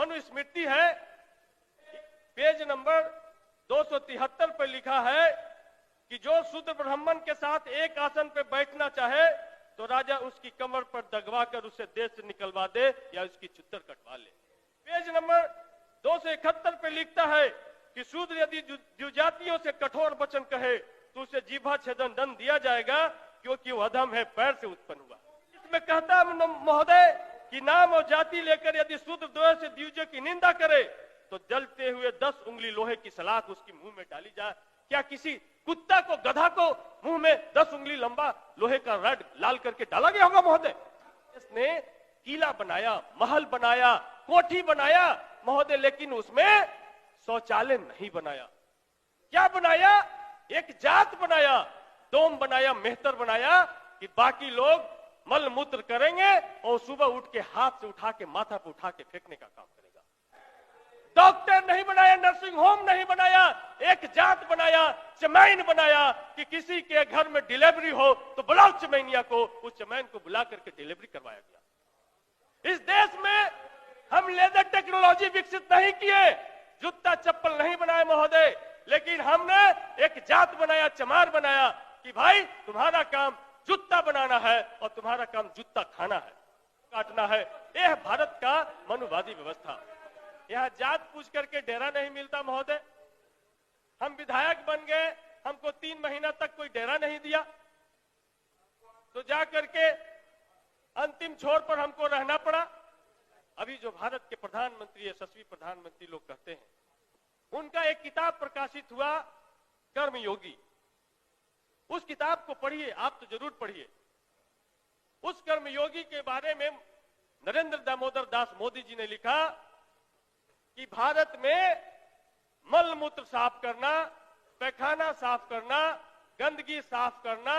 मनुस्मृति है, page number 273 पर लिखा है कि जो शूद्र ब्राह्मण के साथ एक आसन पर बैठना चाहे तो राजा उसकी कमर पर दगवा कर उसे देश से निकलवा दे या उसकी चुत्तर कटवा ले। पेज नंबर 271 पे लिखता है कि शूद्र यदि द्विजातियों से कठोर वचन कहे तो उसे जीभा छेदन दंड दिया जाएगा, क्योंकि वह अधम है, पैर से उत्पन्न हुआ। इसमें कहता है महोदय कि नाम और जाति लेकर यदि शूद्र द्वय से द्विज की निंदा करे तो जलते हुए 10 उंगली लोहे की सलाख उसकी मुंह में डाली जाए। क्या किसी कुत्ता को, गधा को मुंह में 10 उंगली लंबा लोहे का रड लाल करके डाला गया होगा महोदय? इसने किला बनाया, महल बनाया, कोठी बनाया महोदय, लेकिन उसमें शौचालय नहीं बनाया। क्या बनाया? एक जात बनाया, डोम बनाया, मेहतर बनाया कि बाकी लोग मल मूत्र करेंगे और सुबह उठ के हाथ से उठा के माथा पे उठा के फेंकने का काम करेगा। डॉक्टर नहीं बनाया, नर्सिंग होम नहीं बनाया, एक जात बनाया, चमैन बनाया कि किसी के घर में डिलीवरी हो तो बुलाओ चमैनिया को, उस चमैन को बुला करके डिलीवरी करवाया गया। इस देश में हम लेदर टेक्नोलॉजी विकसित नहीं किए, जूता चप्पल नहीं बनाए महोदय, लेकिन हमने एक जात बनाया, चमार बनाया कि भाई तुम्हारा काम जूता बनाना है और तुम्हारा काम जूता खाना है, काटना है। यह भारत का मनुवादी व्यवस्था। यहाँ जात पूछ करके डेरा नहीं मिलता महोदय। हम विधायक बन गए, हमको 3 महीना तक कोई डेरा नहीं दिया, तो जा करके अंतिम छोर पर हमको रहना पड़ा। अभी जो भारत के प्रधानमंत्री, यशस्वी प्रधानमंत्री लोग कहते हैं, उनका एक किताब प्रकाशित हुआ, कर्मयोगी। उस किताब को पढ़िए, आप तो जरूर पढ़िए। उस कर्मयोगी के बारे में नरेंद्र दामोदर दास मोदी जी ने लिखा कि भारत में मल मूत्र साफ करना, पैखाना साफ करना, गंदगी साफ करना,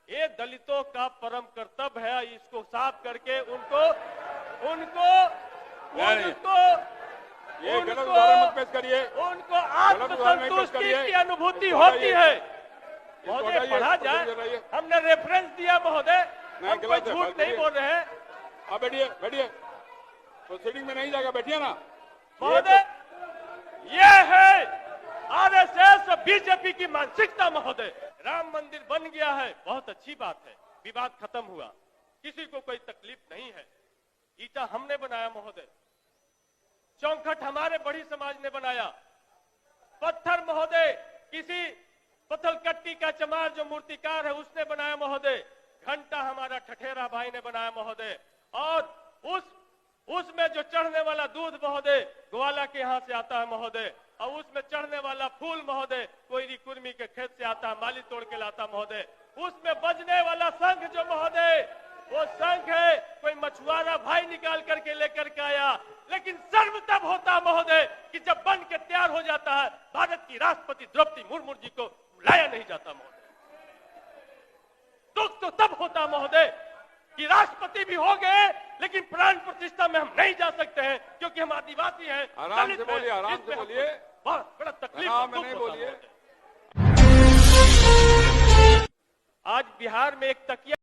ये दलितों का परम कर्तव्य है। इसको साफ करके उनको आत्मसंतुष्टि की अनुभूति होती है। महोदय पढ़ा जाए, हमने रेफरेंस दिया महोदय, हम कोई झूठ नहीं बोल रहे हैं। आप बैठिए, बैठिए, प्रोसीडिंग में नहीं जाएगा, बैठिए ना महोदय। ये है आरएसएस और बीजेपी की मानसिकता महोदय। राम मंदिर बन गया है, बहुत अच्छी बात है, विवाद खत्म हुआ, किसी को कोई तकलीफ नहीं है। ईटा हमने बनाया महोदय, चौखट हमारे बड़ी समाज ने बनाया, पत्थर महोदय किसी पत्थलकट्टी का चमार जो मूर्तिकार है उसने बनाया महोदय, घंटा हमारा ठठेरा भाई ने बनाया महोदय, और उसमें जो चढ़ने वाला दूध महोदय ग्वाला के यहाँ से आता है महोदय, और उसमें चढ़ने वाला फूल महोदय कोयरी कुर्मी के खेत से आता है, माली तोड़ के लाता महोदय। उसमें बजने वाला शंख जो महोदय, वो शंख है कोई मछुआरा भाई निकाल करके लेकर के आया। लेकिन सर्व तब होता महोदय कि जब बन के तैयार हो जाता है, भारत की राष्ट्रपति द्रौपदी मुर्मू जी को लाया नहीं जाता महोदय। दुख तो तब होता महोदय कि राष्ट्रपति भी हो गए, लेकिन प्राण प्रतिष्ठा में हम नहीं जा सकते हैं, क्योंकि हम आदिवासी हैं। आराम से बोलिए, आराम से बोलिए, बहुत बड़ा तकलीफ नहीं बोलिए। आज बिहार में एक तकिया